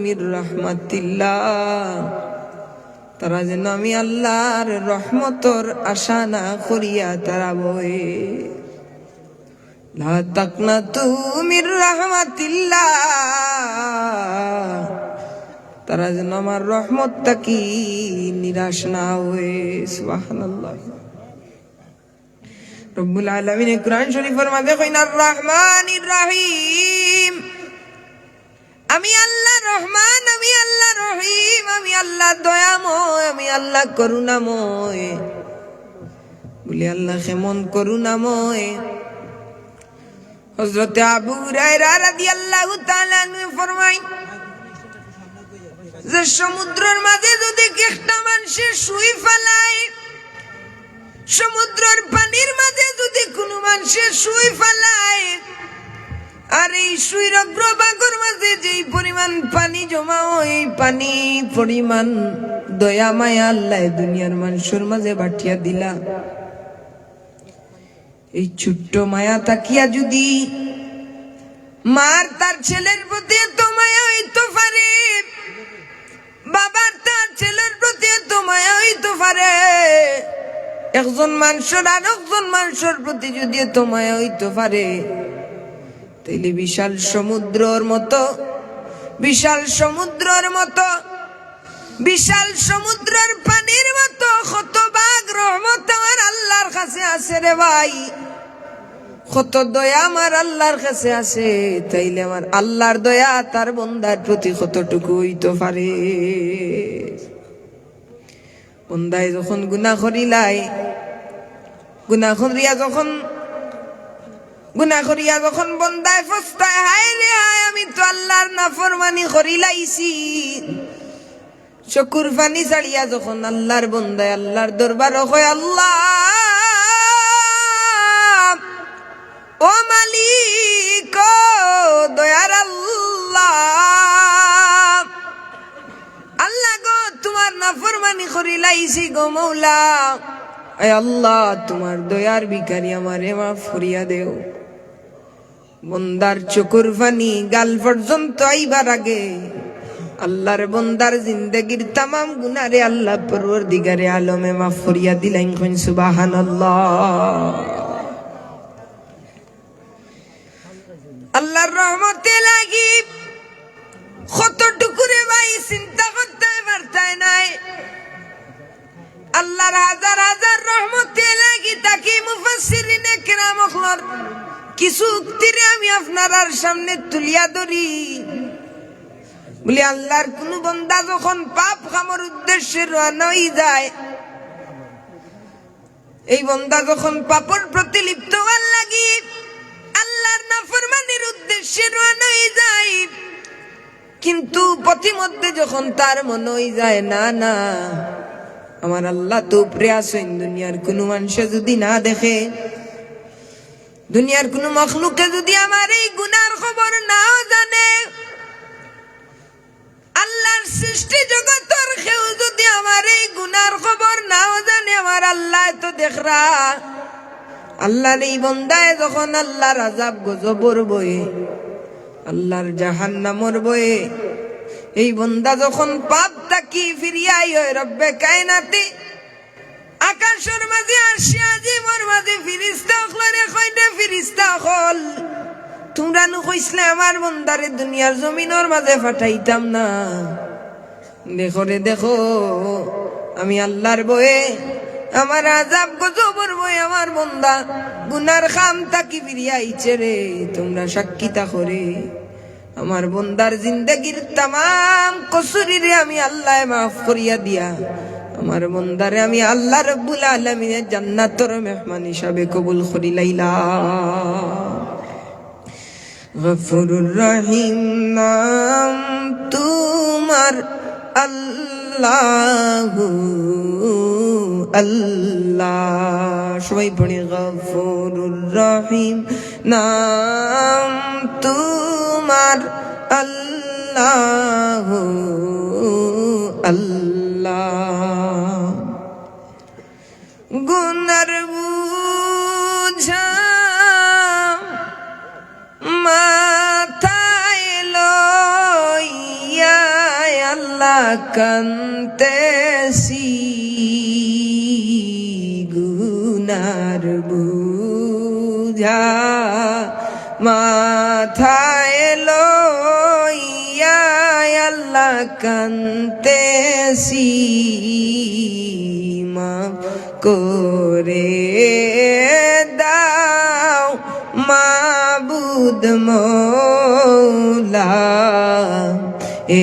মির রাহমাতিল্লাহ, তারা যেন আমি আল্লাহর রহমতর আশা না করিয়া তারা বয়ে। লা তাকনাতু মির রাহমাতিল্লাহ, তারা যেন আমার রহমতটা কি নিরাশ না হয়ে। সুবহানাল্লাহ। রব্বুল আলামিন কুরআন শরীফের মধ্যে কইন আর রহমানির রহিম, আমি আল্লাহ রহমান, আমি আল্লাহ রহিম, আমি আল্লাহ দয়াময়, আমি আল্লাহ করুণাময়। বলি আল্লাহ কেমন করুণাময়। হযরতে আবু হুরায়রা রাদিয়াল্লাহু তাআলা আনহু ফরমায় যে সমুদ্রের মাঝে যদি একটা মানুষের শুই ফেলায়, সমুদ্রের পানির মাঝে যদি কোনো মানুষের শুই ফেলায়, আর এই শুইর অগ্রভাগের মাঝে যেই পরিমাণ পানি জমা হয়, এই পানি পরিমাণ দয়া মায়া আল্লাহ দুনিয়ার মানুষের মাঝে বাটিয়া দিলা। এই ছোট্ট মায়া তাকিয়া যদি মার তার ছেলের প্রতি এত মায়া হইতে পারে, বাবার তার ছেলের প্রতি এত মায়া হইতে পারে, একজন মানুষের আর একজন মানুষের প্রতি যদি এত মায়া হইতে পারে, তাইলে বিশাল সমুদ্রের মতো, বিশাল সমুদ্রের মতো, বিশাল সমুদ্রের পানির মতো কত ভাগ রহমত আমার আল্লাহর কাছে আছে রে ভাই, কত দয়া আমার আল্লাহর কাছে আছে। তাইলে আমার আল্লাহর দয়া তার বান্দার প্রতি কতটুকু হইতে পারে। বান্দায় যখন গুনাহ করিলাই, গুনাহ করিয়া যখন বন্দায় ফস্তায়, হায় রে হায়, আমি তো আল্লাহর নাফরমানি করিলাইছি, চকুর পানি ছাড়িয়া যখন আল্লাহর বন্দায় আল্লাহর দরবার হয়, আল্লাহ ও মালিক, ও দয়ার আল্লাহ, আল্লাহ গো তোমার নাফরমানি করিলাইছি গো মৌলা, আয় আল্লাহ তোমার দয়ার ভিখারি আমারে মাফ করিয়া দেও। বন্দার চোখের পানি গাল পর্যন্ত আইবার আগে আল্লাহর বন্দার জিন্দেগির তামাম গুনারে আল্লাহ পরওয়ারদিগারে আলমে মাফ করিয়া দিলেন। সুবহানাল্লাহ। আল্লাহর রহমতে লাগি কতটুকু রে ভাই চিন্তা করতে পারতাই নাই। আল্লাহর হাজার হাজার রহমতে লাগি তাকে মুফাসসিরিনে কিরাম হলর কিছু উক্তিরে আমি আপনার সামনে তুলিয়া ধরি। বলি আল্লাহর কোন বান্দা যখন পাপ কামের উদ্দেশ্যে রওনা হয়ে যায়, এই বান্দা যখন পাপের প্রতি লিপ্ত হওয়ার লাগি আল্লাহর নাফরমানির উদ্দেশ্যে রওনা হয়ে যায়, কিন্তু পথিমধ্যে যখন তার মনে হয়ে যায় না না আমার আল্লাহ তো উপরে আছেন, দুনিয়ার কোনো মানুষে যদি না দেখে, দুনিয়ার কোনো মখলুকে যদি আমার এই গুনার খবর নাও জানে, আল্লাহর সৃষ্টি জগতের কেউ যদি আমার এই গুনার খবর নাও জানে, আমার আল্লাহ তো দেখরা। আল্লাহর এই বান্দায় যখন আল্লাহর আযাব গজবর বয়ে, আল্লাহর জাহান্নামর বয়ে, এই বান্দা যখন পাপ তাকি ফিরিয়াই হয় রব্বে কায়নাতে, আকাশের মাঝে আসিয়া জীবর মাঝে ফিরিস্তা হলরে কইতে, ফিরিস্তা হল তোমরা নু কইসলে আমার বান্দারে দুনিয়ার জমিনের মাঝে ফাটাইতাম না। দেখো রে দেখো, আমি আল্লাহর বয়ে, আমার আযাব গজবর বয়ে আমার বান্দা গুনার খাম তাকি ফিরিয়াইছে রে, তোমরা সাক্ষী থাকো রে। আমার বান্দার জিন্দেগির তামাম কসুরিরে আমি আল্লাহ মাফ করিয়া দিয়া আমার বান্দারে আমি আল্লাহ রাব্বুল আলামিনের জান্নাতের মেহমান হিসাবে কবুল করি লাইলাম। গফুরুর রহিম নাম তোমার আল্লাহু আল্লাহ। সবাই পড়ি গফুরুর রহিম নাম তোমার আল্লাহু আল্লাহ। গুনার বুঝা মাথায় লই আল্লাহ কান্তেছি গুনার বুঝা মাথায় লইয়া আল্লাহ কান্তেছি মাফ করে দাও মাবুদ মৌলা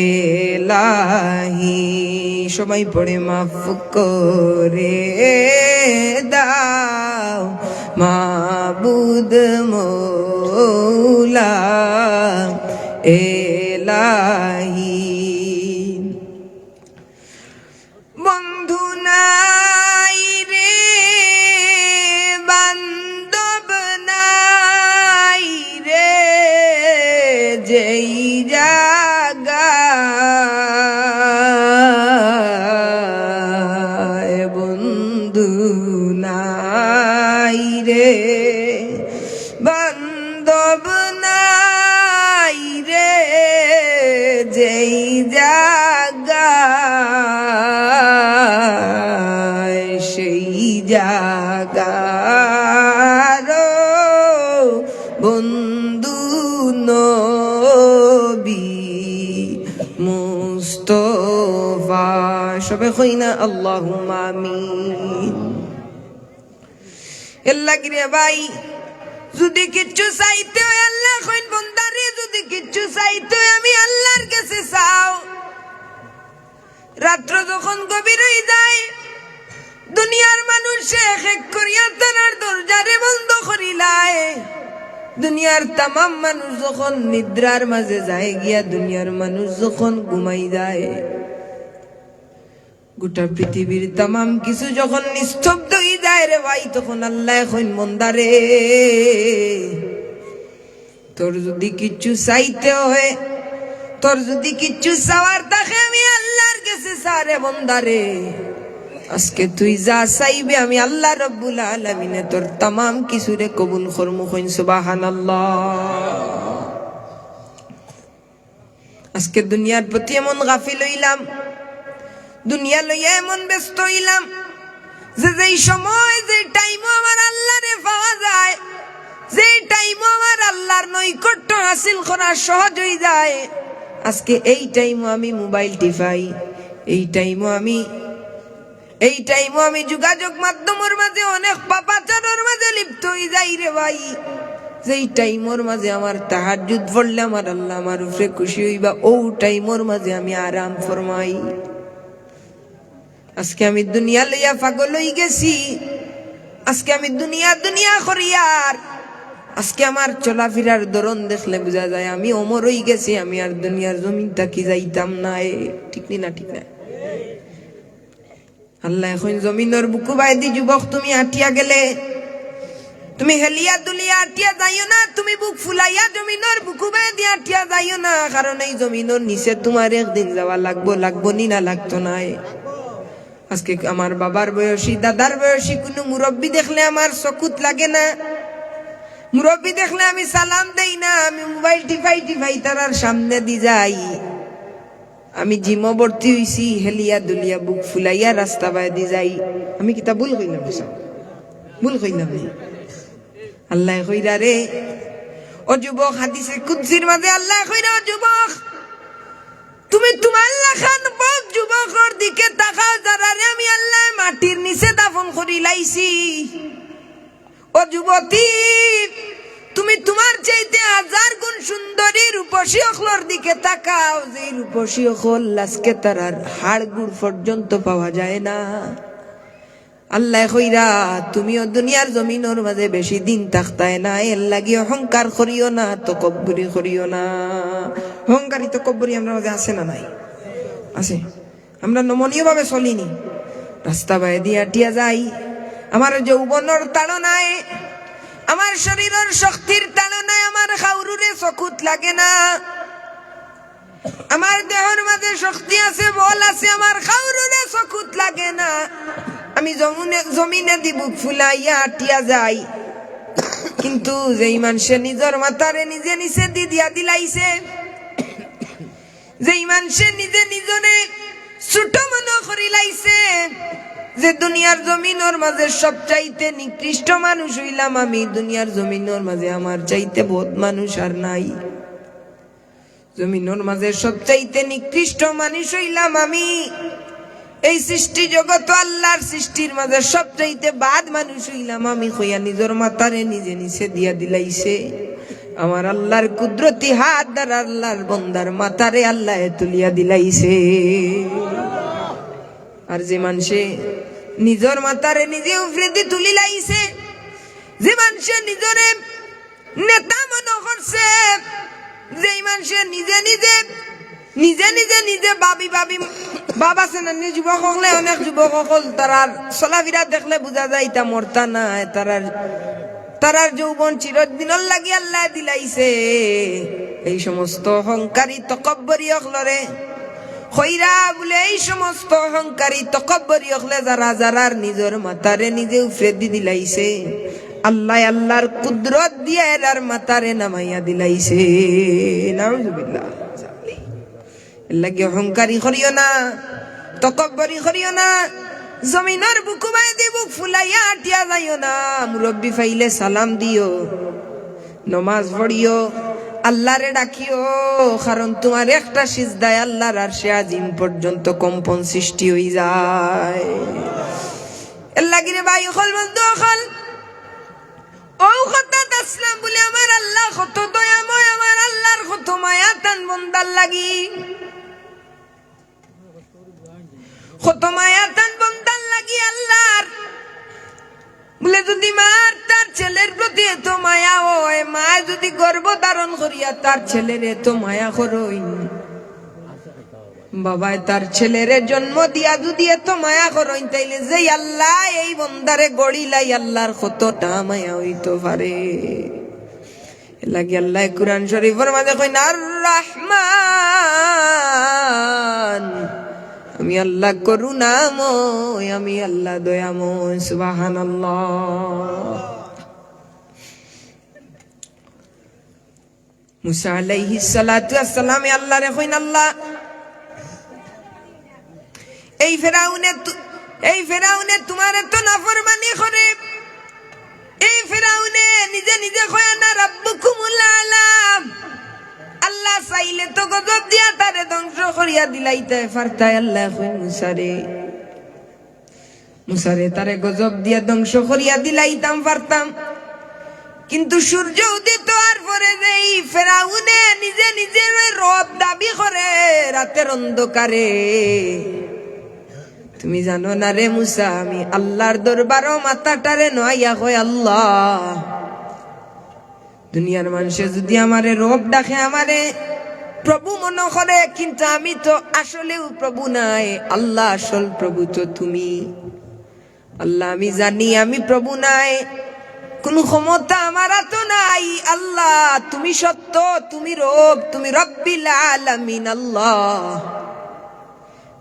এলাহি সবাই পড়ে মাফ করে দাও মাবুদ মৌলা এলাহি বন্ধু নাই রে বান্ধব নাই রে যেই জায়গায় বন্ধু নাই রে বান্ধব নাই রে যেই জায়গায় সেই জায়গার বন্ধু নবী মুস্তফা সবে কই না আল্লাহুম্মা আমিন। আল্লাহ কি রে ভাই যদি কিচ্ছু চাইতে হয় আল্লাহ কইন বন্দারে যদি কিচ্ছু চাইতে হয় আমি আল্লাহর কাছে চাও। রাত্র যখন গভীর হয়ে যায় দুনিয়ার মানুষ এক এক করিয়া তার দরজারে বন্ধ করিলায়। দুনিয়ার তামাম মানুষ যখন নিদ্রার মাঝে যায় গিয়া দুনিয়ার মানুষ যখন ঘুমাই যায় গোটা পৃথিবীর তামাম কিছু যখন নিস্তব্ধ হয়ে যায় রে ভাই তখন আল্লাহ কইন বন্দারে তোর যদি কিচ্ছু চাইতে হয় তোর যদি কিচ্ছু চাওয়ার থাকে আমি আল্লাহর কাছে চারে বন্দারে আজকে তুই যা চাইবে আমি আল্লাহ রব্বুল আলামিনে তোর তামাম কিছুরে কবুল করমু কইন সুবহানাল্লাহ। আজকে দুনিয়ার প্রতি এমন গাফিল হইলাম দুনিয়া লইয়া এমন ব্যস্ত হইলাম যে যেই সময় যে টাইমও আমার আল্লাহরে পাওয়া যায় যে টাইমও আমার আল্লাহর নৈকট্য হাসিল করা সহজ হয়ে যায় আজকে এই টাইমও আমি মোবাইল টিপাই এই টাইমও আমি যোগাযোগ মাধ্যমের মাঝে অনেক পাপাচারের মাঝে লিপ্ত হয়ে যাই রে ভাই। যেই টাইমর মাঝে আমার তাহাজ্জুদ পড়লে আমার আল্লাহ আমার উপরে খুশি হইবা ও টাইমর মাঝে আমি আরাম ফরমাই। আজকে আমি দুনিয়া লইয়া পাগল হয়ে গেছি আজকে আমি দুনিয়া করিয়ার আজকে আমার চলাফেরার ধরন দেখলে বোঝা যায় আমি অমর হয়ে গেছি আমি আর দুনিয়ার জমিনটা কি যাইতাম না ঠিক না ঠিক না। আল্লাহ এখন জমিনের বুকু বাইদি যুবক তুমি আটিয়া গেলে তুমি হেলিয়া দুলিয়া আটিয়া যাইও না তুমি বুক ফুলাইয়া জমিনের বুকু বাইদি আটিয়া যাইও না কারণ এই জমিনের নিচে তোমার একদিন যাওয়া লাগবো নি না লাগতো না। আজকে আমার বাবার বয়সী দাদার বয়সী কোনো মুরব্বী দেখলে আমার চকুত লাগে না মুরব্বী দেখলে আমি সালাম দেই না আমি মোবাইল টিপাই তার সামনে দি যাই। আমি জিমো ভর্তি হইছি হেলিয়া দুলিয়া বুক ফুলাইয়া রাস্তা বাইদি যাই আমি কিতা ভুল কইলাম আল্লাহ কইরা রে ও যুবক হাদিসে কুদসির মাঝে আল্লাহ কইরা ও যুবক তুমি তোমার লাখান বক যুবকর দিকে তাকাও যারা রে আমি আল্লাহ মাটির নিচে দাফন করি লাইছি। ও যুবতী তুমি তোমার চাইতে 1000 গুণ সুন্দরী রূপসী অখলর দিকে তাকাও যে রূপসী অখল আজকে তার হাড় গুড় পর্যন্ত পাওয়া যায় না। আল্লাহ কইরা তুমিও দুনিয়ার জমিনের মাঝে বেশি দিন থাকতায় না এর লাগি অহংকার করিও না তকব্বুরি করিও না। অহংকারী তকব্বুরি আমরা মাঝে আছে না নাই আছে আমরা নমনীয় ভাবে চলিনি রাস্তা বাই দিয়া টিয়া যাই আমার যৌবনের তাড়নায় আমার শরীরের শক্তির তাড়নায় আমার খাউরুরে চকুত লাগে না আমার দেহের মাঝে শক্তি আছে বল আছে আমার খাউরুরে চকুত লাগে না আমি জমিনে দি বুক ফুলাইয়া আটিয়া যাই কিন্তু যেই মানুষে নিজের মাথারে নিজে নিচে দি দিয়া দিলাইছে যেই মানুষে নিজে নিজরে ছোট মনে করি লাইছে যে দুনিয়ার জমিনের মাঝে সবচাইতে নিকৃষ্ট মানুষ হইলাম আমি, দুনিয়ার জমিনের মাঝে আমার চাইতে বহুত মানুষ আর নাই, জমিনের মাঝে সবচাইতে নিকৃষ্ট মানুষ হইলাম আমি, এই সৃষ্টি জগৎ আল্লাহর সৃষ্টির মাঝে সবচাইতে বাদ মানুষ হইলাম আমি কইয়া নিজের মাথারে নিজে নিচে দিয়া দিলাইছে। আমার আল্লাহর কুদরতি হাত দ্বারা আল্লাহর বন্দার মাথারে আল্লাহ তুলিয়া দিলাইছে। আর যে মানুষে নিজের মাথারে নিজে উপরে দিয়ে তুলি লাইছে, যে মানুষে নিজরে নেতা মনে করছে, যে মানুষে নিজে নিজে নিজে নিজে নিজে ভাবি ভাবি বাবা আছে না, যুবক হলে অনেক যুবক হল তারার চলাফেরা দেখলে বোঝা যায় তা মরতা না, তারার যৌবন চিরদিনের লাগি আল্লাহ দিলাইছে। এই সমস্ত অহংকারী তকব্বরি হলরে খৈরা বলে, এই সমস্ত অহংকারী তকব্বরি হলে যারা যারার নিজের মাথারে নিজে উপরে দি দিলাইছে, আল্লাহ আল্লাহর কুদরত দিয়ে এরার মাথারে নামাইয়া দিলাইছে। নাউজুবিল্লাহ। লাগি অহংকারী করিও না, তকব্বরি করিও না, জমিনের বুকু বাই দি বুক ফুলাইয়া আটিয়া যাইও না, মুরব্বি ফাইলে সালাম দিও, নমাজ পড়িও, আল্লাহরে ডাকিও, কারণ তোমার একটা সিজদায় আল্লাহর আরশে আজিম পর্যন্ত কম্পন সৃষ্টি হয়ে যায়। এর লাগিরে ভাই হল বন্ধু হল ও কথা আসলাম বলে আমার আল্লাহ কত দয়াময়, আমার আল্লাহর কত মায়া টান বন্দার লাগি, কত মায়া টান বন্দার লাগি আল্লাহর বলে। যদি মার তার ছেলের প্রতি এত মায়া হয়, মা যদি গর্ভ ধারণ করিয়া তার ছেলের এত মায়া করই, বাবায় তার ছেলের জন্ম দিয়া যদি এত মায়া করই, তাইলে যে আল্লাহ এই বন্দারে গড়িলাই আল্লাহর কতটা মায়া হইতে পারে। লাগে আল্লাহ কুরআন শরীফের মাঝে কইন আর রহমান, আমি আল্লাহ করুণাময়, আমি আল্লাহ দয়াময়। সুবহানাল্লাহ। মুসা আলাইহিস সালাতু ওয়াস সালাম আল্লাহরে কইন আল্লাহ এই ফেরাউনে তোমার তো নাফরমানি করে, এই ফেরাউনে নিজে নিজে কয় না রাব্বুকুমুল আলা, আল্লাহ চাইলে তো গজব দিয়া তারে ধ্বংস করিয়া দিলাইতে পারতা। আল্লাহ কই মুসারে তারে গজব দিয়া ধ্বংস করিয়া দিলাইতাম পারতাম, কিন্তু সূর্য উদিত হওয়ার পরে যে ফেরাউনে নিজে নিজে রব দাবি করে রাতের অন্ধকারে, তুমি জানো না রে মুসা, আমি আল্লাহর দরবারও মাথাটারে নয়া কয় আল্লাহ, দুনিয়ার মানুষে যদি আমারে রব ডাকে, আমারে প্রভু মনে করে, কিন্তু আমি তো আসলেও প্রভু নাই, আল্লাহ আসল প্রভু তো তুমি। আল্লাহ আমি জানি আমি প্রভু নাই, কোন ক্ষমতা আমার তো নাই, আল্লাহ তুমি সত্য, তুমি রব, তুমি রব্বিল আলামিন। আল্লাহ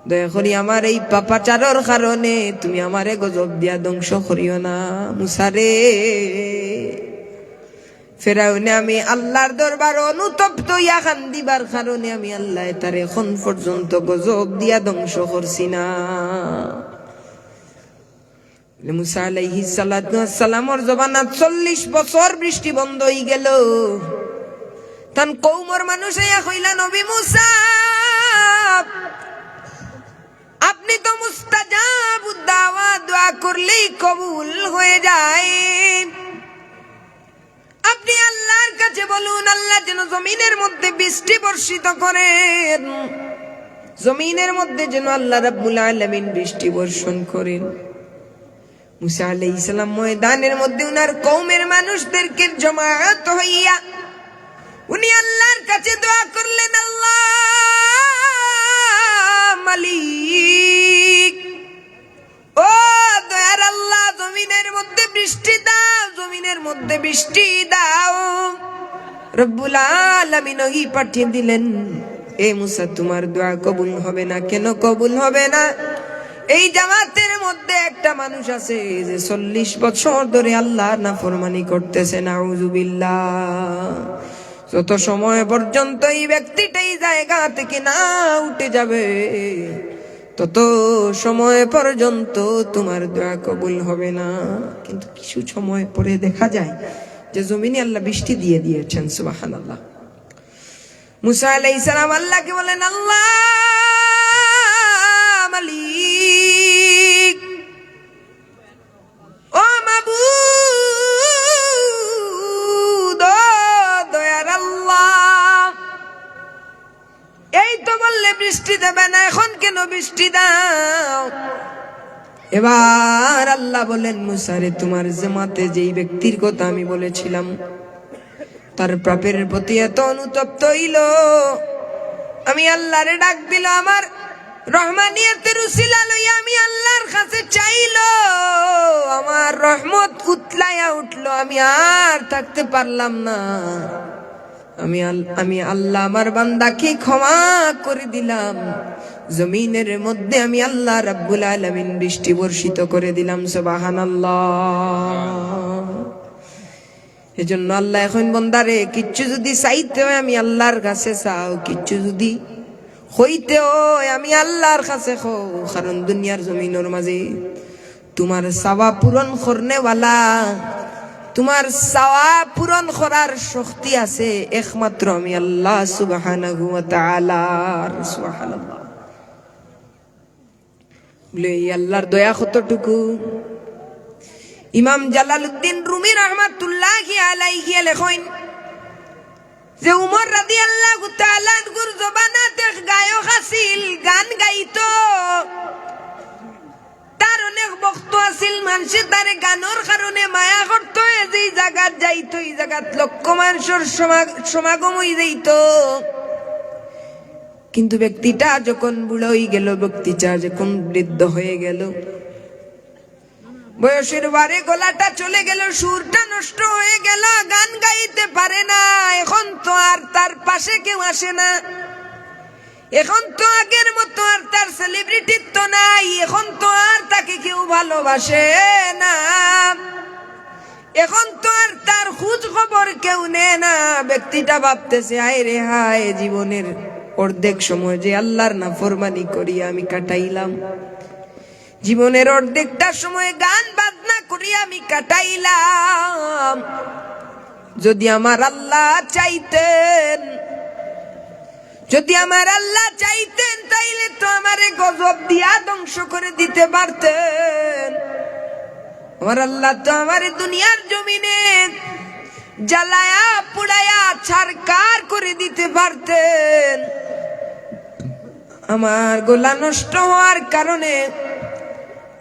দয়া করি আমার এই পাপাচারের কারণে তুমি আমারে গজব দিয়া ধ্বংস করিও না। মুসারে ফেরাউনে আমি আল্লাহর দরবার অনুতপ্ত ইয়া কান্দিবার কারণে আমি আল্লাহ তার এখন পর্যন্ত গজব দিয়া ধ্বংস করছি না। মুসা আলাইহিস সালাতু ওয়াস সালামের জবানাত 40 বছর বৃষ্টি বন্ধ হয়ে গেল। তান কওমের মানুষ আইয়া কইলা, নবী মুসা আপনি তো মুস্তাজাবুদ দাওয়া, দোয়া করলেই কবুল হয়ে যায়, আপনি আল্লাহর কাছে বলুন আল্লাহ যেন জমিনের মধ্যে বৃষ্টি বর্ষিত করেন, জমিনের মধ্যে যেন আল্লাহ রাব্বুল আলামিন বৃষ্টি বর্ষণ করেন। মুসা আলাইহিস সালাম ময়দানের মধ্যে উনার কওমের মানুষদেরকে জমায়েত হইয়া উনি আল্লাহর কাছে দোয়া করলেন, আল্লাহ মালিক, ও দয়ার আল্লাহ, জমিনের মধ্যে বৃষ্টি দাও, জমিনের মধ্যে বৃষ্টি দাও। রব্বুল আলামিন ওহি পাঠিয়ে দিলেন, এ মুসা তোমার দোয়া কবুল হবে না। কেন কবুল হবে না? এই জামাতের মধ্যে একটা মানুষ আছে যে 40 বছর ধরে আল্লাহর নাফরমানি করতেছে। নাউজুবিল্লাহ। যত সময় পর্যন্ত এই ব্যক্তিটাই জায়গা থেকে না উঠে যাবে তত সময় পর্যন্ত তোমার দোয়া কবুল হবে না। কিন্তু কিছু সময় পরে দেখা যায় যে জমিনে আল্লাহ বৃষ্টি দিয়ে দিয়েছেন। সুবহানাল্লাহ। মুসা আলাইহিস সালাম আল্লাহকে বলেন, আল্লাহ মালিক, ও মাবুদ, ও দয়ার আল্লাহ, এই তো বললে বৃষ্টি দেবে না, এখন কেন বৃষ্টি দাও? এবার আল্লাহ বলেন, মুসা রে, তোমার জামাতে যেই ব্যক্তির কথা আমি বলেছিলাম তার পাপের প্রতি এত অনুতপ্ত হইল, আমি আল্লাহরে ডাক দিল, আমার রহমানিয়তের উসিলা লইয়া আমি আল্লাহর কাছে চাইল, আমার রহমত উতলাইয়া উঠলো, আমি আর থাকতে পারলাম না, আমি আল্লাহ আমার বান্দাকে ক্ষমা করে দিলাম, জমিনের মধ্যে আমি আল্লাহ রাব্বুল আলামিন বৃষ্টি বর্ষিত করে দিলাম। সুবহানাল্লাহ। এজন্য আল্লাহ এখন বান্দারে কিচ্ছু যদি চাইতে হয় আমি আল্লাহর কাছে চাও, কিচ্ছু যদি হইতে হয় আমি আল্লাহর কাছে খো, কারণ দুনিয়ার জমিনের মাঝে তোমার চাওয়া পূরণ করনেওয়ালা, তোমার চাওয়া পূরণ করার শক্তি আছে একমাত্র আমি আল্লাহ সুবহানাহু ওয়া তাআলা। সুবহানাল্লাহ। বলে এই আল্লাহর দয়া কতটুকু। ইমাম জালালউদ্দিন রুমি রাহমাতুল্লাহি আলাইহি লেখেন যে উমর রাদিয়াল্লাহু তাআলা আনহুর জবানাতে গায়ক আছিল, গান গাইতো, তার অনেক ভক্ত আছিল, মানুষে তার গানের কারণে মায়া করতো, যে জায়গাত যাইতো এই জায়গাত লক্ষ মানুষের সমাগম হয়ে যাইত। কিন্তু ব্যক্তিটা যখন বুড়ো হয়ে গেল, ব্যক্তিটা যখন বৃদ্ধ হয়ে গেল, বয়সের বারে গলাটা চলে গেল, সুরটা নষ্ট হয়ে গেল, গান গাইতে পারে না। এখন তো আর তার পাশে কেউ আসে না, এখন তো আগের মতো আর তার সেলিব্রিটিত্ব নাই, এখন তো আর তাকে কেউ ভালোবাসে না, এখন তো আর তার খোঁজ খবর কেউ নেয় না। ব্যক্তিটা ভাবতেছে, হায় রে হায়, জীবনের অর্ধেক সময় যে আল্লাহর নাফরমানি করি আমি কাটাইলাম, জীবনের অর্ধেকটা সময় গান বাজনা করি আমি কাটাইলাম, যদি আমার আল্লাহ চাইতেন, যদি আমার আল্লাহ চাইতেন তাইলে তো আমারে গজব দিয়া ধ্বংস করে দিতে পারতেন। আমার আল্লাহ তো আমারে দুনিয়ার জমিনে জ্বালায়া পুড়ায়া ছারকার করে দিতে পারতেন। আমার গলা নষ্ট হওয়ার কারণে,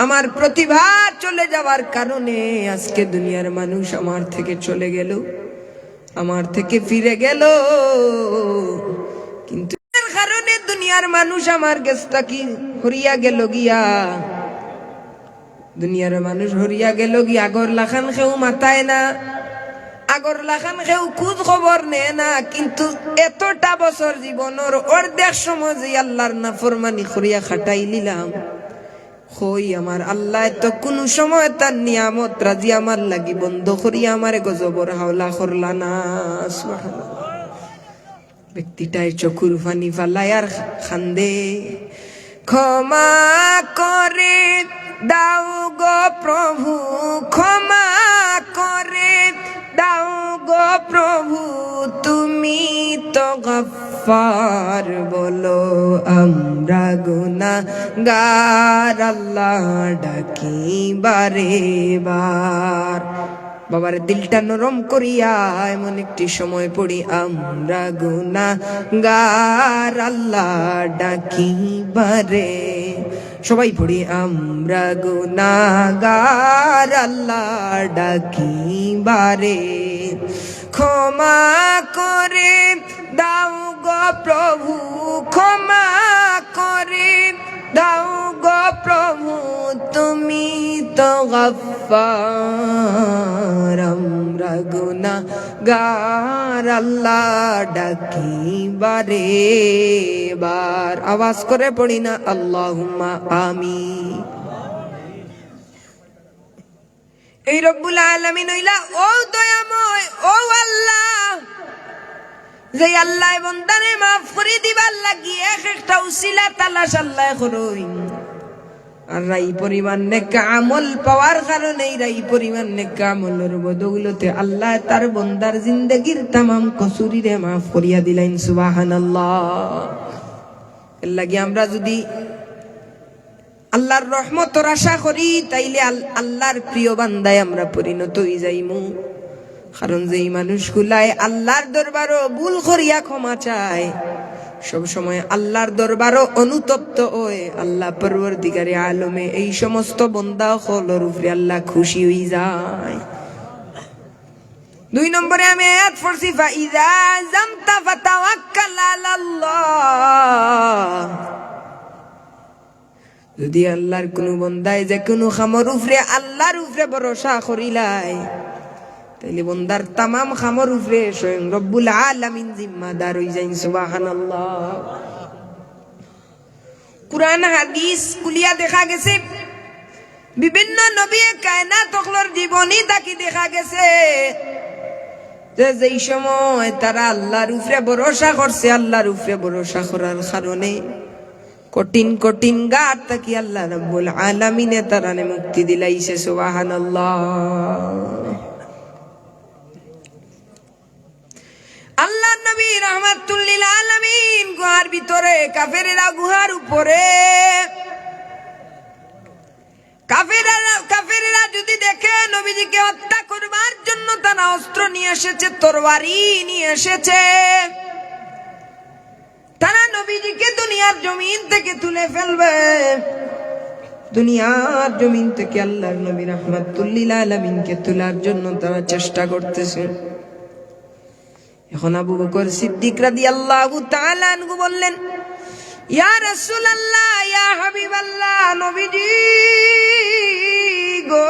আমার প্রতিভা চলে যাওয়ার কারণে আজকে দুনিয়ার মানুষ আমার থেকে চলে গেল, আমার থেকে ফিরে গেল, কিন্তু এর কারণে দুনিয়ার মানুষ আমার গেছটা কি হরিয়া গেল গিয়া, দুনিয়ার মানুষ হরিয়া গেল গিয়া। আগর লাখান কেউ মাথায় না, আগর লাখান কেউ খোঁজ খবর নেয় না, কিন্তু এতটা বছর জীবনের অর্ধেক সময় যে আল্লাহর নাফরমানি করিয়া খাটাই নিলাম, হই আমার আল্লাহ তো কোন সময় তার নিয়ামত রাজি আমার লাগি বন্ধ করিয়া আমারে গজবর হাওলা করলা না। সুবহানাল্লাহ। ব্যক্তিটাই চকুর পানি ফালাই আর খান্দে, ক্ষমা করে দাও গো প্রভু, ক্ষমা করে দাও গো প্রভু, তুমি তো গফফার, বলো আমরা গুনাহগার, আল্লাহ ডাকি বারে বার। বাবার দিলটা নরম করিয়া এমন একটি সময় পড়ি, আমরা গুনাহগার, আল্লাহ ডাকি বারে, সবাই পড়ি, আমরা গুনাহগার, আল্লাহ ডাকি বারে, ক্ষমা করে দাও গো প্রভু, ক্ষমা করে দাও গো প্রভু, তুমি তো গফফার, আমরা গুনাহগার, আল্লাহ ডাকি বারে বার। আওয়াজ করে পড়ি না আল্লাহুম্মা আমিন। এই রব্বুল আলামিন হইলা ও দয়াময়, ও আল্লাহ, যে আল্লাহ বন্দারে মাফ করে দিবার লাগি এক একটা উসিলা তালাশ আল্লাহ করই আর এই পরিমাণ নেক আমল পাওয়ার কারণে এই পরিমাণ নেক আমলের বদৌলতে আল্লাহ তার বন্দার জিন্দেগীর তামাম কসুরিরে মাফ করিয়া দিলেন সুবহানাল্লাহ। এর লাগি আমরা যদি আল্লাহর রহমতের আশা করি তাইলে আল্লাহর প্রিয় বান্দায় আমরা পরিণত হয়ে যাইমু। কারণ যেই মানুষগুলাই আল্লাহর দরবারও ভুল করিয়া ক্ষমা চায় সব সময় আল্লাহর দরবারও অনুতপ্ত হয়ে আল্লাহ পরবর্তীকারে আলমে এই সমস্ত বান্দা হলর উপরে আল্লাহ খুশি হয়ে যায়। 2 নম্বরে আমি আয়াত পড়ছি ফাইযা জামতা ফাতাওয়াক্কাল আলাল্লাহ। যদি আল্লাহর কোন বান্দায় যে কোনো খামর উপরে আল্লাহর উপরে ভরসা করিলাই তাইলে বান্দার তামাম খামর উপরে স্বয়ং রব্বুল আলামিন জিম্মাদার হই যাই সুবহানাল্লাহ। কুরআন হাদিস কুলিয়া দেখা গেছে বিভিন্ন নবী কায়নাত তখলর জীবনী তাকি দেখা গেছে যে যেই সময় তারা আল্লাহর উপরে ভরসা করছে আল্লাহর উপরে ভরসা করার কারণে কঠিন কঠিন গাত তাকি আল্লাহ রব্বুল আলামিনে তারানে মুক্তি দিলাইছে সুবহানাল্লাহ। আল্লাহ নবী রাহমাতুল লিল আলামিন গুহার ভিতরে কাফেরেরা গুহার উপরে কাফেরেরা যদি দেখে নবীজিকে হত্যা করবার জন্য তারা অস্ত্র নিয়ে এসেছে তরবারি নিয়ে এসেছে তারা নবীজিকে দুনিয়ার জমিন থেকে তুলে ফেলবে। দুনিয়ার জমিন থেকে আল্লাহর নবী রাহমাতুল লিল আলামিনকে তোলার জন্য তারা চেষ্টা করতেছে। এখন আবু বকর সিদ্দিক রাদিয়াল্লাহু তাআলা আনহু বললেন ইয়া রাসূলুল্লাহ ইয়া হাবিবাল্লাহ নবীজি গো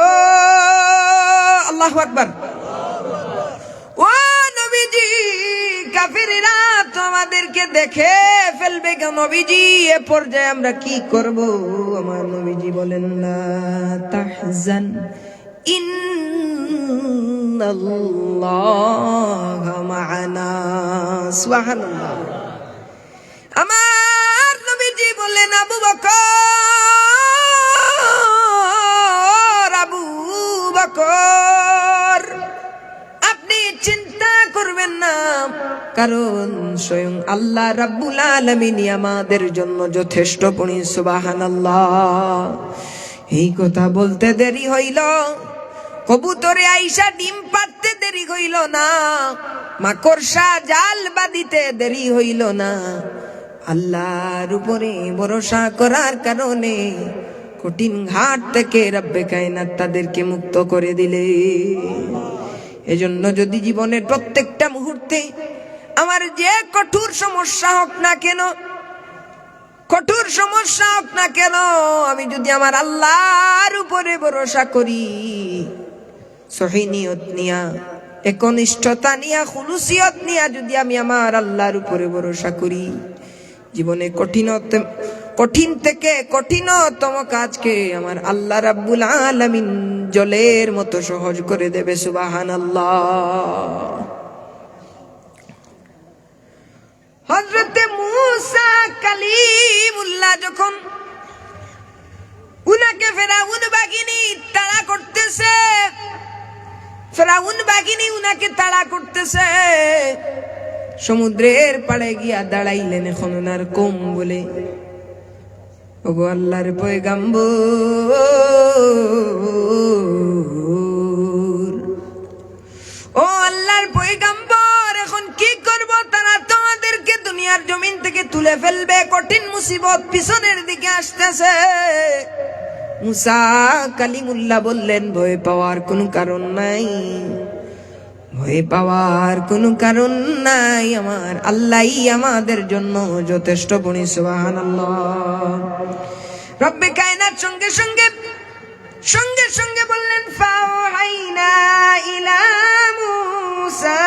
আল্লাহু আকবার ও নবীজি কাফেররা তো আমাদেরকে দেখে ফেলবে গো নবীজি এ পর্যায়ে আমরা কি করব? আমার নবীজি বলেন লা তাহজান ইন্নাল্লাহা মা'ানা সুবহানাল্লাহ। আমার নবীজি বলেন আবু বকর আপনি চিন্তা করবেন না কারণ স্বয়ং আল্লাহ রাব্বুল আলামিন আমাদের জন্য যথেষ্ট পড়ি সুবহানাল্লাহ। এই কথা বলতে দেরি হইল কবুতরে আইসা ডিম পাড়তে দেরি হইল না মাকড়সা জাল বাঁধিতে দেরি হইল না আল্লাহর উপরে ভরসা করার কারণে কঠিন ঘাট থেকে রব্বে কায়নাত তাদেরকে মুক্ত করে দিলে। এজন্য যদি জীবনের প্রত্যেকটা মুহূর্তে আমার যে কঠোর সমস্যা হোক না কেন আমি যদি আমার আল্লাহর উপরে ভরসা করি সহিহ নিয়ত নিয়া একনিষ্ঠতা নিয়া খুলুসিয়ত নিয়া যদি আমি আমার আল্লাহর উপরে ভরসা করি জীবনে কঠিন থেকে কঠিনতম কাজকে আমার আল্লাহ রাব্বুল আলামিন জলের মতো সহজ করে দেবে সুবহানাল্লাহ। হযরতে মূসা কালিমুল্লাহ যখন উনাকে ফেরাউন বাহিনী তাড়া করতেছে উনাকে তাড়া করতেছে সমুদ্রের পাড়ে গিয়া দাঁড়াইলেন এখন ওনার কম বলে ওগো আল্লাহর পয়গাম্বর ও আল্লাহর পয়গাম্বর এখন কি করব? তারা তোমাদেরকে দুনিয়ার জমিন থেকে তুলে ফেলবে কঠিন মুসিবত পিছনের দিকে আসতেছে। মুসা কালিমুল্লাহ বললেন ভয় পাওয়ার কোনো কারণ নাই আমার আল্লাহই আমাদের জন্য যথেষ্ট বনি সুবহানাল্লাহ। রব্বে কায়নাত সঙ্গে সঙ্গে বললেন ফাওহাইনা ইলা মুসা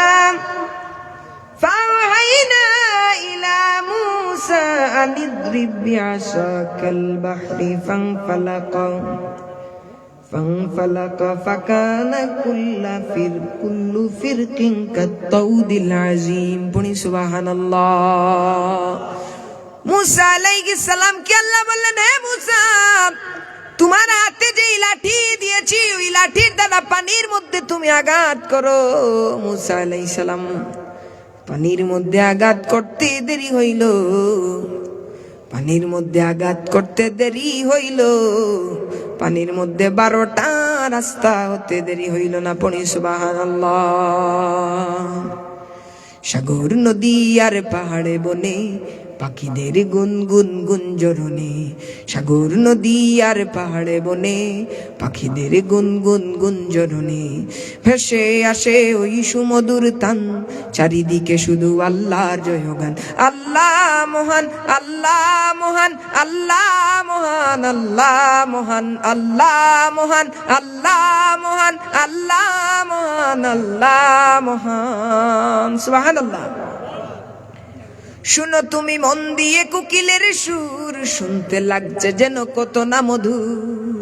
আনিদ্রিব বিআসাকাল বাহরি ফানফালাকা فانفلق فكان كل فرق كالطود العظيم পড়ি সুবহানাল্লাহ। মুসা আলাইহিস সালাম কে আল্লাহ বললেন, হে মুসা, তোমার হাতে যে লাঠি দিয়েছি ওই লাঠির দ্বারা পানির মধ্যে তুমি আঘাত করো। মুসা আলাইহিস সালাম পানির মধ্যে আঘাত করতে দেরি হইল, পানির মধ্যে আঘাত করতে দেরি হইল, পানির মধ্যে 12টা রাস্তা হতে দেরি হইল না। পড়ি সুবহানাল্লাহ। সাগর নদী আর পাহাড়ে বনে পাখিদের গুনগুন গুঞ্জরণে, সাগর নদী আর পাহাড়ে বনে পাখিদের গুনগুন গুঞ্জরণে, ভেসে আসে ওই সুমধুর তান, চারিদিকে শুধু আল্লাহর জয়গান। আল্লাহ মহান, আল্লাহ মহান, আল্লাহ মহান, আল্লাহ মহান, আল্লাহ মহান, আল্লাহ মহান, আল্লাহ মহান, আল্লাহ মহান। সুবহানাল্লাহ। শুনো তুমি মন দিয়ে কোকিলের সুর, শুনতে লাগছে যেন কত না মধুর,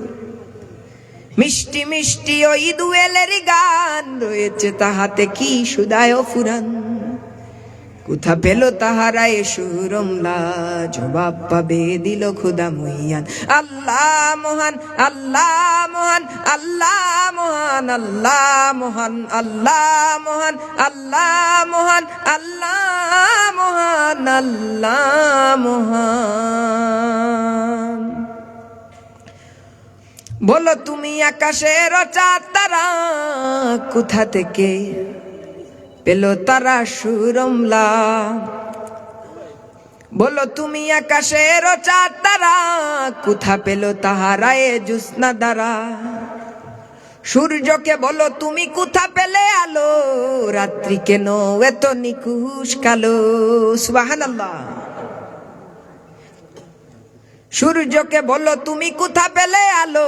মিষ্টি মিষ্টি ওই দুয়েলের গান, রয়েছে তাহাতে কি সুদায় ফুরান। কোথা পেল তাহারা এ সুরমলা, জবাব পাবে দিল খোদা মুহিয়ান। আল্লাহ মহান, আল্লাহ মহান, আল্লাহ মহান, আল্লাহ মহান, আল্লাহ মহান, আল্লাহ মহান, আল্লাহ মহান, আল্লাহ মহান। বলো তুমি আকাশের চাঁদ তারা, কোথা থেকে পেল তারা সুরমলা। বলো তুমি আকাশের চাঁদ তারা, কোথা পেল তাহারা এ জ্যোৎস্না দ্বারা। সূর্যকে বলো তুমি কোথা পেলে আলো, রাত্রি কেন এত নিকুশ কালো। সুবহানাল্লাহ। সূর্যকে বলো তুমি কোথা পেলে আলো,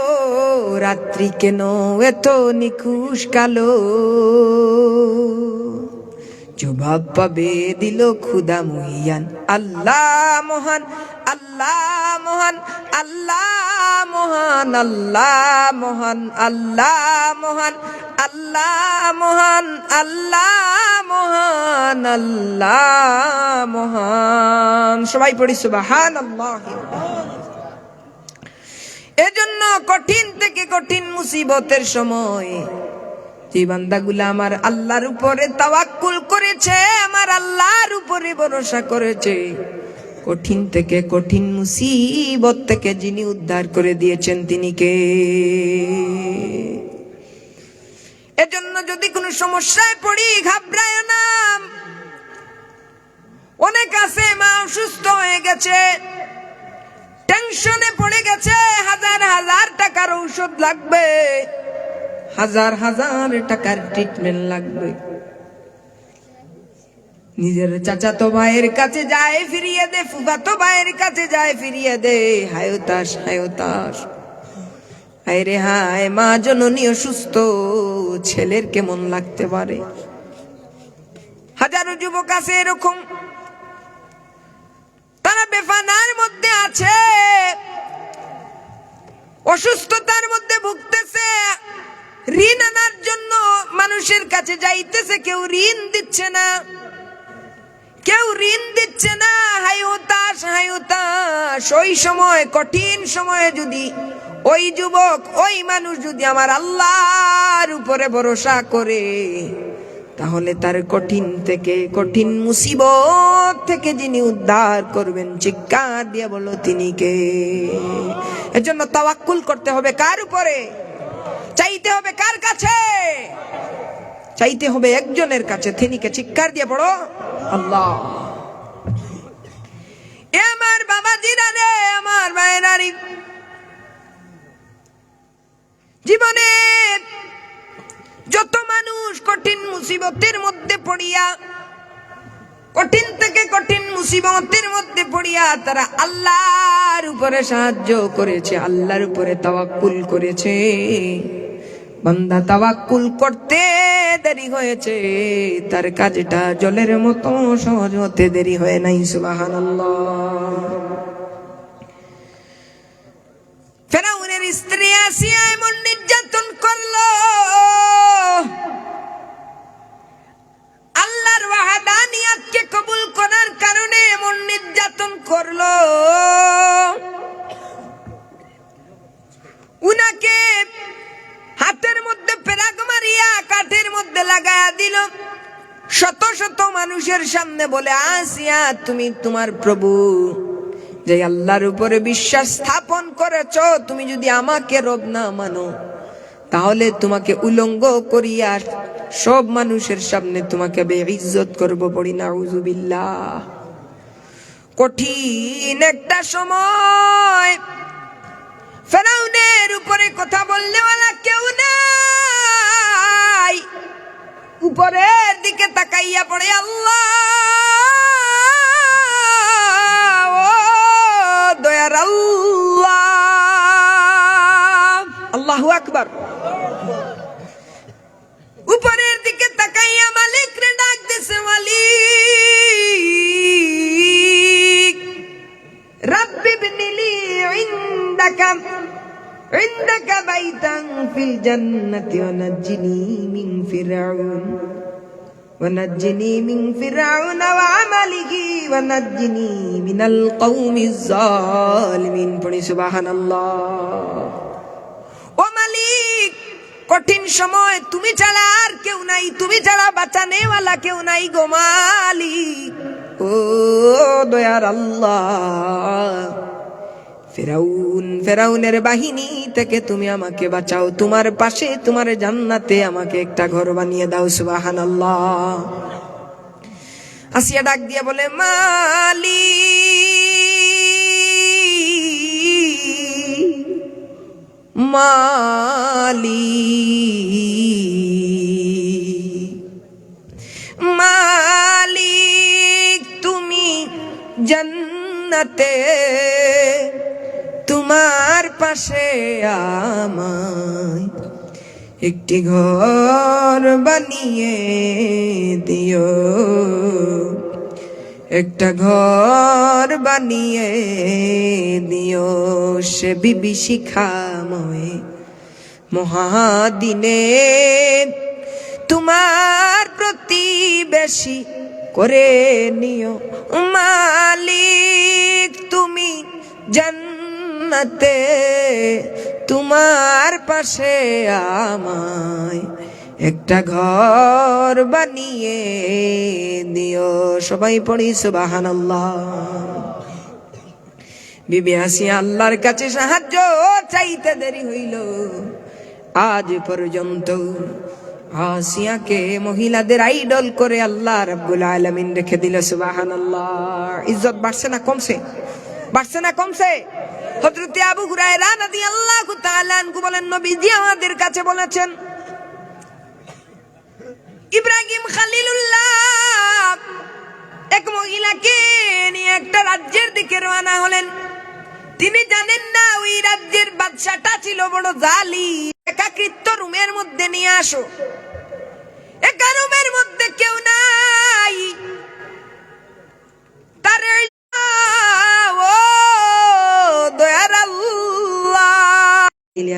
রাত্রি কেন এত নিকুশ কালো। জবাব পাবে দিল খুদা মুহিয়ান। আল্লাহ মহান, আল্লাহ মহান, আল্লাহ মহান, আল্লাহ মহান, আল্লাহ মহান, আল্লাহ মহান, আল্লাহ মহান, আল্লাহ মহান। সবাই পড়ি সুবহানাল্লাহ। এজন্য কঠিন থেকে কঠিন মুসিবতের সময় যে বান্দাগুলা আমার আল্লাহর উপরে তাওয়াক্কুল করেছে, আমার আল্লাহর উপরে ভরসা করেছে, কঠিন থেকে কঠিন মুসিবত থেকে যিনি উদ্ধার করে দিয়েছেন তিনি কে? এজন্য যদি কোনো সমস্যায় পড়ি ঘাবড়ায় না। অনেক আছে মা অসুস্থ হয়ে গেছে, টেনশনে পড়ে গেছে, হাজার হাজার টাকার ঔষধ লাগবে, হাজার হাজার টাকার ট্রিটমেন্ট লাগবে। নিজের চাচাতো ভাইয়ের কাছে যায় ফিরিয়ে দে, ফুফাতো ভাইয়ের কাছে যায় ফিরিয়ে দে, হায়তাস হায়তাস। হায় রে হায়, মা জননী অসুস্থ, ছেলের কেমন লাগতে পারে। হাজারো যুবক আছে এরকম, তারা বেফানার মধ্যে আছে, অসুস্থতার মধ্যে ভুগতেছে, ঋণ আনার জন্য মানুষের কাছে যাইতেছে, কেউ ঋণ দিচ্ছে না, কেউ ঋণ দিচ্ছে না। হায় হতাশ, হায় হতাশ। ওই সময়, কঠিন সময়ে যদি ওই যুবক, ওই মানুষ যদি আমার আল্লাহর উপরে ভরসা করে, তাহলে তার কঠিন থেকে, কঠিন মুসিবত থেকে যিনি উদ্ধার করবেন, চিৎকার দিয়ে বলো তিনি কে? এজন্য তাওয়াক্কুল করতে হবে কার উপরে? চাইতে হবে কার কাছে? চাইতে হবে একজনের কাছে, তিনি কে? চিৎকার দিয়ে পড়ো আল্লাহ। এ আমার বাবাজিরা রে, আমার মায়েরা রে, জীবনে যত মানুষ কঠিন মুসিবতের মধ্যে পড়িয়া, কঠিন থেকে কঠিন মুসিবতের মধ্যে পড়িয়া তারা আল্লাহর উপরে সাহায্য করেছে, আল্লাহর উপরে তাওয়াক্কুল করেছে, বান্দা তাওয়াক্কুল করতে দেরি হয়েছে, তার কাজটা জলের মতো সহজ হতে দেরি হয় নাই। সুবহানাল্লাহ। ফেরাউনের স্ত্রী আসিয়া এমন নির্যাতন সামনে বলে, আসিয়া তুমি তোমার প্রভু যে আল্লাহর উপরে বিশ্বাস স্থাপন করেছো, তুমি যদি আমাকে রব না মানো তাহলে তোমাকে উলঙ্গ করিয়া সব মানুষের সামনে তোমাকে বেইজ্জত করব। পড়ি নাউযুবিল্লাহ। কঠিন একটা সময়, ফেরাউনের উপরে কথা বললে ওয়ালা কেউ নাই। উপরের দিকে তাকাইয়া পড়ে আল্লাহ, ও দয়ার আল্লাহ, আল্লাহু আকবার। উপরের দিকে তাকাইয়া মালিক রে ডাক দিছে, মালিক রব্বি ইবনিলি ইনদাকা বাইতান ফিল জান্নাতি ওয়ানাজ্জিনি মিন ফিরআউন ওয়া আমালিহি ওয়ানাজ্জিনি মিনাল কওমিজ জালিমিন। পড়ি সুবহানাল্লাহ। ও মালিক, কঠিন সময় তুমি ছাড়া আর কেউ নাই, তুমি ছাড়া বাঁচানেওয়ালা কেউ নাই গো মালিক। ও দয়ার আল্লাহ, ফেরাউনের বাহিনী থেকে তুমি আমাকে বাঁচাও, তোমার পাশে তোমার জান্নাতে আমাকে একটা ঘর বানিয়ে দাও। সুবহানাল্লাহ। আসিয়া ডাক দিয়া বলে, মালিক তুমি জান্নাতে তোমার পাশে আমায় একটি ঘর বানিয়ে দিও, একটা ঘর বানিয়ে দিও সে বিভীষিকাময় মহাদিনে, তোমার প্রতিবেশী করে নিও। মালিক তুমি জান্নাতে তোমার পাশে আমায় একটা ঘর বানিয়ে দিও। সবাই পড়ি সুবহানাল্লাহ। বিবি আসিয়া আল্লাহর কাছে সাহায্য চাইতে দেরি হইল, আজ পর্যন্ত আসিয়াকে মহিলাদের আইডল করে আল্লাহ রাব্বুল আলামিন রেখে দিল। সুবহানাল্লাহ। ইজ্জত বাড়ছে না কমছে? বাড়ছে না কমছে? হযরত আবু হুরায়রা রাদিয়াল্লাহু তাআলা আনহু বলেন, নবীজি আমাদের কাছে বলেছেন, ইব্রাহিম খলিলুল্লাহ এক মহিলাকে নিয়ে একটা রাজ্যের দিকে রওনা হলেন। তিনি জানেন না ওই রাজ্যের বাদশাটা ছিল বড় জালিম। একাকিত্ব রুমের মধ্যে নিয়ে আসো, একা রুমের মধ্যে কেউ নাই, তার ও দয়ার আল্লাহ,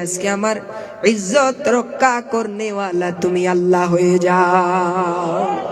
আজকে আমার ইজ্জত রক্ষা করনেওয়ালা তুমি আল্লাহ হয়ে যাও।